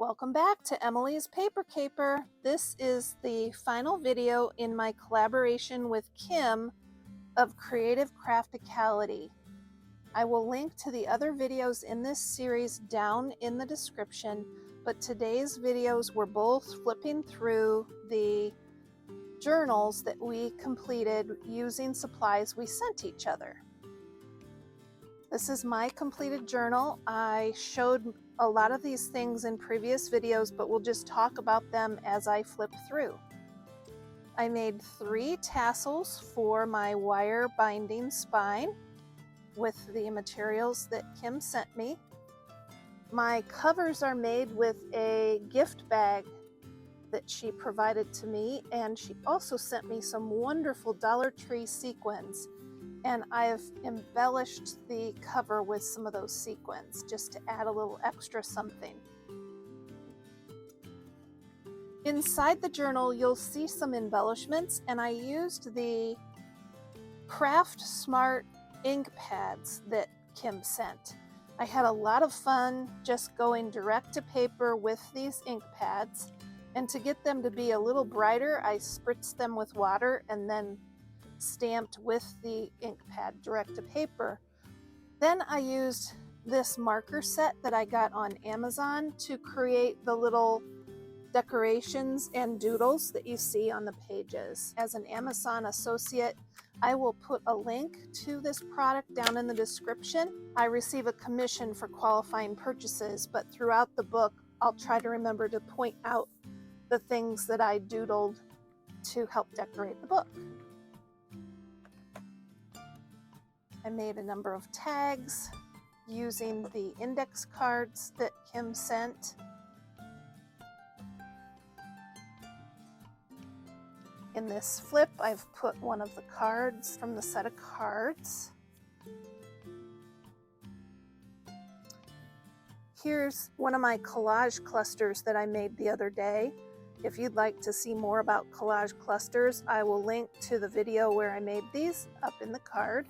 Welcome back to Emilee's Paper Caper. This is the final video in my collaboration with Kim of Creative Crafticality. I will link to the other videos in this series down in the description, but today's videos were both flipping through the journals that we completed using supplies we sent each other. This is my completed journal. I showed a lot of these things in previous videos, but we'll just talk about them as I flip through. I made 3 tassels for my wire binding spine with the materials that Kim sent me. My covers are made with a gift bag that she provided to me, and she also sent me some wonderful Dollar Tree sequins. And I've embellished the cover with some of those sequins just to add a little extra something. Inside the journal, you'll see some embellishments, and I used the Craft Smart ink pads that Kim sent. I had a lot of fun just going direct to paper with these ink pads, and to get them to be a little brighter, I spritzed them with water and then stamped with the ink pad direct to paper. Then I used this marker set that I got on Amazon to create the little decorations and doodles that you see on the pages. As an Amazon associate, I will put a link to this product down in the description. I receive a commission for qualifying purchases, but throughout the book, I'll try to remember to point out the things that I doodled to help decorate the book. I made a number of tags using the index cards that Kim sent. In this flip, I've put one of the cards from the set of cards. Here's one of my collage clusters that I made the other day. If you'd like to see more about collage clusters, I will link to the video where I made these up in the card.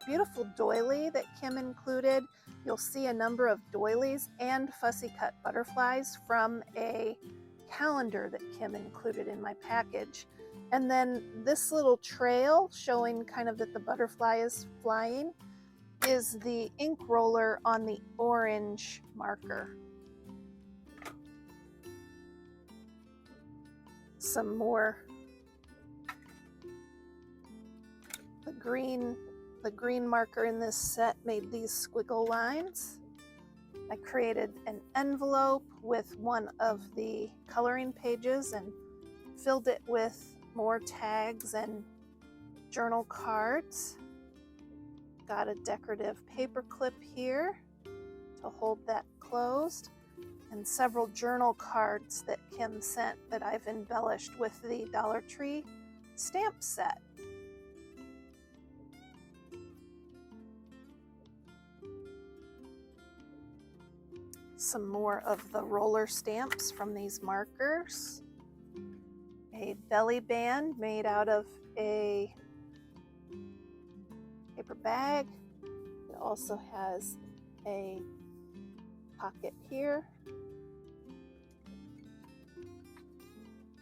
Beautiful doily that Kim included. You'll see a number of doilies and fussy cut butterflies from a calendar that Kim included in my package. And then this little trail showing kind of that the butterfly is flying is the ink roller on the orange marker. Some more. The green marker in this set made these squiggle lines. I created an envelope with one of the coloring pages and filled it with more tags and journal cards. Got a decorative paper clip here to hold that closed, and several journal cards that Kim sent that I've embellished with the Dollar Tree stamp set. Some more of the roller stamps from these markers. A belly band made out of a paper bag. It also has a pocket here.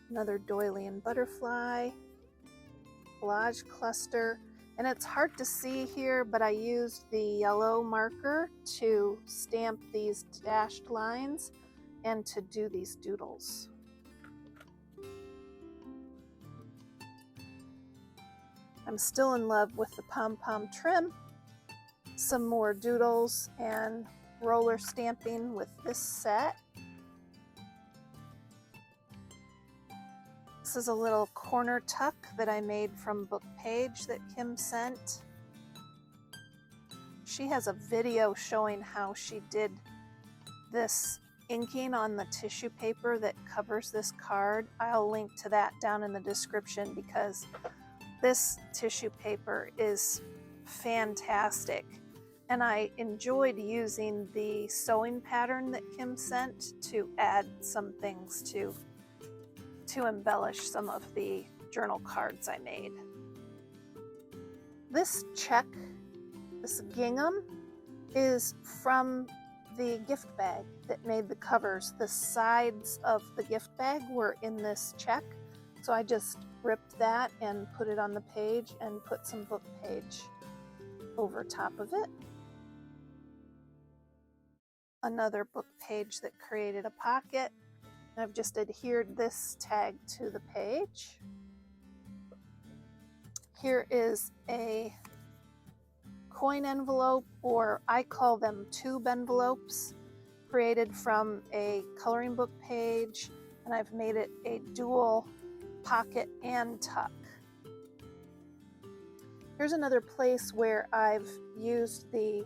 Another doily and butterfly. Collage cluster. And it's hard to see here, but I used the yellow marker to stamp these dashed lines and to do these doodles. I'm still in love with the pom-pom trim. Some more doodles and roller stamping with this set. This is a little corner tuck that I made from book page that Kim sent. She has a video showing how she did this inking on the tissue paper that covers this card. I'll link to that down in the description because this tissue paper is fantastic. And I enjoyed using the sewing pattern that Kim sent to add some things to embellish some of the journal cards I made. This check, this gingham, is from the gift bag that made the covers. The sides of the gift bag were in this check, so I just ripped that and put it on the page and put some book page over top of it. Another book page that created a pocket. I've just adhered this tag to the page. Here is a coin envelope, or I call them tube envelopes, created from a coloring book page, and I've made it a dual pocket and tuck. Here's another place where I've used the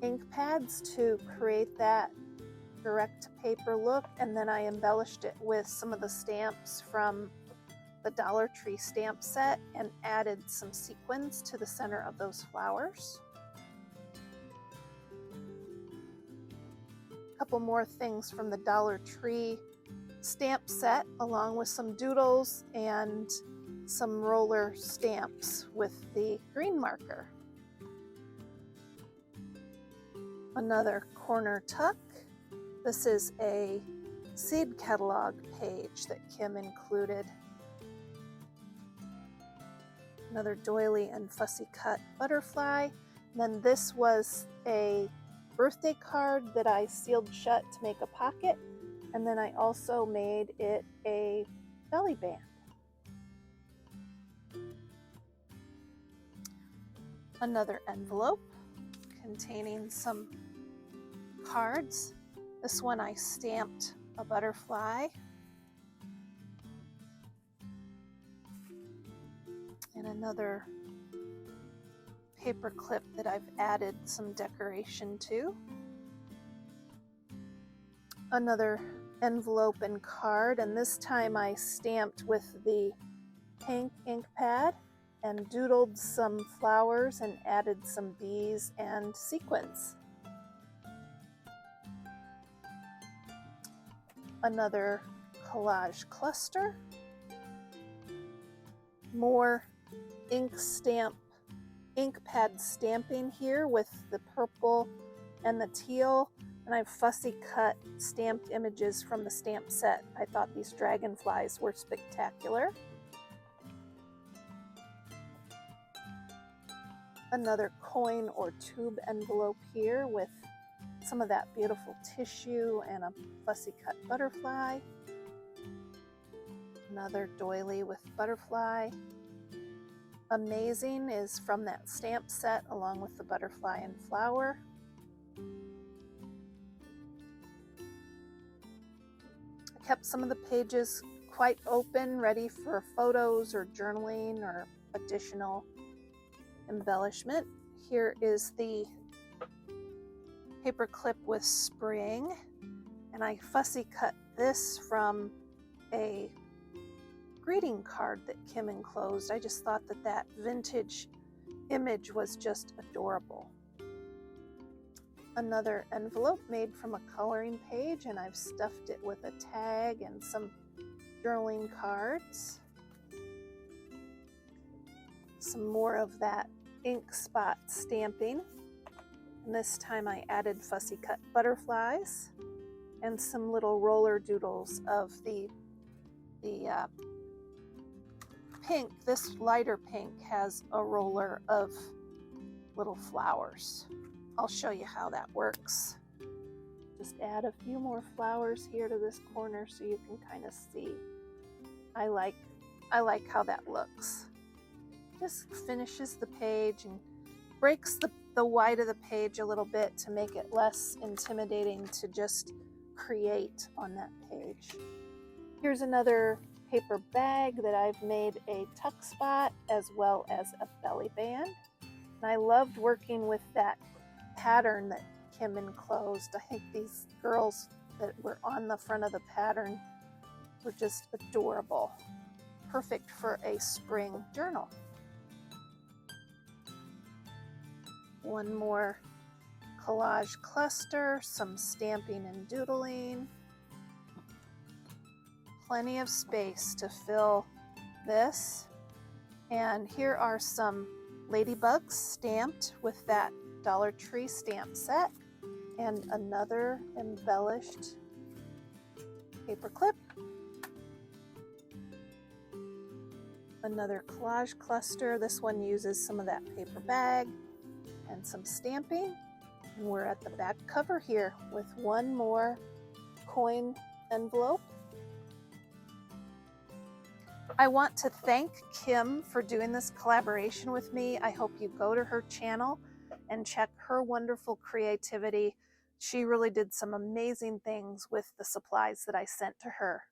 ink pads to create that direct to paper look, and then I embellished it with some of the stamps from the Dollar Tree stamp set and added some sequins to the center of those flowers. A couple more things from the Dollar Tree stamp set, along with some doodles and some roller stamps with the green marker. Another corner tuck. This is a seed catalog page that Kim included. Another doily and fussy cut butterfly. And then this was a birthday card that I sealed shut to make a pocket. And then I also made it a belly band. Another envelope containing some cards. This one I stamped a butterfly. And another paper clip that I've added some decoration to. Another envelope and card, and this time I stamped with the pink ink pad and doodled some flowers and added some bees and sequins. Another collage cluster. More ink pad stamping here with the purple and the teal, and I've fussy cut stamped images from the stamp set. I thought these dragonflies were spectacular. Another coin or tube envelope here with some of that beautiful tissue and a fussy cut butterfly. Another doily with butterfly. Amazing is from that stamp set along with the butterfly and flower. I kept some of the pages quite open, ready for photos or journaling or additional embellishment. Here is the paper clip with spring, and I fussy cut this from a greeting card that Kim enclosed. I just thought that that vintage image was just adorable. Another envelope made from a coloring page, and I've stuffed it with a tag and some journaling cards. Some more of that ink spot stamping, and this time I added fussy cut butterflies and some little roller doodles of the pink. This lighter pink has a roller of little flowers. I'll show you how that works. Just add a few more flowers here to this corner so you can kind of see. I like how that looks. Just finishes the page and breaks the white of the page a little bit to make it less intimidating to just create on that page. Here's another paper bag that I've made a tuck spot as well as a belly band. And I loved working with that pattern that Kim enclosed. I think these girls that were on the front of the pattern were just adorable. Perfect for a spring journal. One more collage cluster, some stamping and doodling. Plenty of space to fill this. And here are some ladybugs stamped with that Dollar Tree stamp set. and another embellished paper clip, another collage cluster. This one uses some of that paper bag and some stamping. And we're at the back cover here with one more coin envelope. I want to thank Kim for doing this collaboration with me. I hope you go to her channel and check her wonderful creativity. She really did some amazing things with the supplies that I sent to her.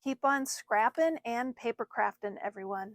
Keep on scrapping and paper crafting, everyone.